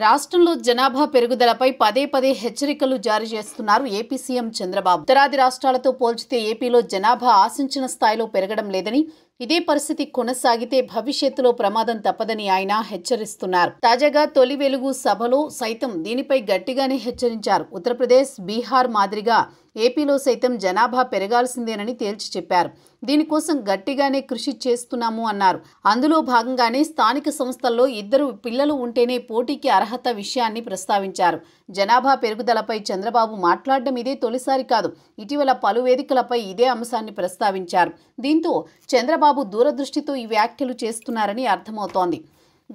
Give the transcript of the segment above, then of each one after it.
రాష్ట్రంలో జనాభా పెరుగుదలపై పదే పదే హెచ్చరికలు జారీ చేస్తున్నారు ఏపీ సీఎం చంద్రబాబు. ఉత్తరాది రాష్ట్రాలతో పోల్చితే ఏపీలో జనాభా ఆశించిన స్థాయిలో పెరగడం లేదని, ఇదే పరిస్థితి కొనసాగితే భవిష్యత్తులో ప్రమాదం తప్పదని ఆయన హెచ్చరిస్తున్నారు. తాజాగా తొలి వెలుగు సభలో సైతం దీనిపై గట్టిగానే హెచ్చరించారు. ఉత్తరప్రదేశ్, బీహార్ మాదిరిగా ఏపీలో సైతం జనాభా పెరగాల్సిందేనని తేల్చి చెప్పారు. దీనికోసం గట్టిగానే కృషి చేస్తున్నాము అన్నారు. అందులో భాగంగానే స్థానిక సంస్థల్లో 2 పిల్లలు ఉంటేనే పోటీకి అర్హత విషయాన్ని ప్రస్తావించారు. జనాభా పెరుగుదలపై చంద్రబాబు మాట్లాడడం ఇదే తొలిసారి కాదు. ఇటీవల పలు వేదికలపై ఇదే అంశాన్ని ప్రస్తావించారు. దీంతో చంద్రబాబు దూరదృష్టితో ఈ వ్యాఖ్యలు చేస్తున్నారని అర్థమవుతోంది.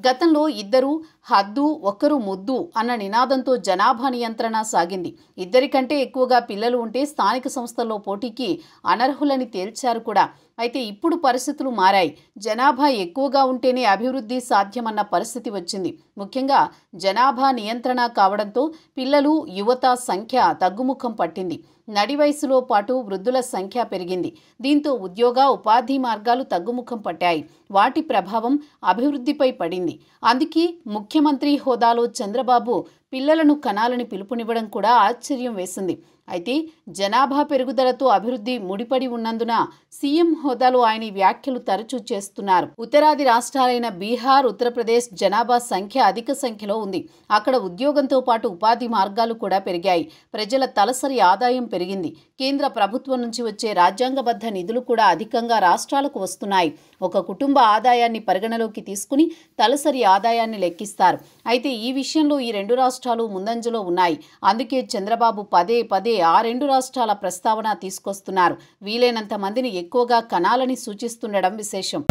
గతంలో 2 హద్దు, 1 ముద్దు అన్న నినాదంతో జనాభా నియంత్రణ సాగింది. 2 కంటే ఎక్కువగా పిల్లలు ఉంటే స్థానిక సంస్థల్లో పోటీకి అనర్హులని తేల్చారు కూడా. అయితే ఇప్పుడు పరిస్థితులు మారాయి. జనాభా ఎక్కువగా ఉంటేనే అభివృద్ధి సాధ్యమన్న పరిస్థితి వచ్చింది. ముఖ్యంగా జనాభా నియంత్రణ కావడంతో పిల్లలు, యువత సంఖ్య తగ్గుముఖం పట్టింది. నడి వయసులో పాటు వృద్ధుల సంఖ్య పెరిగింది. దీంతో ఉద్యోగ, ఉపాధి మార్గాలు తగ్గుముఖం పట్టాయి. వాటి ప్రభావం అభివృద్ధిపై పడింది. అందుకే ముఖ్యమంత్రి హోదాలో చంద్రబాబు పిల్లలను కనాలని పిలుపునివ్వడం కూడా ఆశ్చర్యం వేసింది. అయితే జనాభా పెరుగుదలతో అభివృద్ధి ముడిపడి ఉన్నందున సీఎం హోదాలో ఆయన వ్యాఖ్యలు తరచూ చేస్తున్నారు. ఉత్తరాది రాష్ట్రాలైన బీహార్, ఉత్తరప్రదేశ్ జనాభా సంఖ్య అధిక సంఖ్యలో ఉంది. అక్కడ ఉద్యోగంతో పాటు ఉపాధి మార్గాలు కూడా పెరిగాయి. ప్రజల తలసరి ఆదాయం పెరిగింది. కేంద్ర ప్రభుత్వం నుంచి వచ్చే రాజ్యాంగబద్ధ నిధులు కూడా అధికంగా రాష్ట్రాలకు వస్తున్నాయి. ఒక కుటుంబ ఆదాయాన్ని పరిగణలోకి తీసుకుని తలసరి ఆదాయాన్ని లెక్కిస్తారు. అయితే ఈ విషయంలో ఈ 2 రాష్ట్రాలు ముందంజలో ఉన్నాయి. అందుకే చంద్రబాబు పదే పదే ఆ 2 రాష్ట్రాల ప్రస్తావన తీసుకొస్తున్నారు. వీలైనంత మందిని ఎక్కువగా కనాలని సూచిస్తుండడం విశేషం.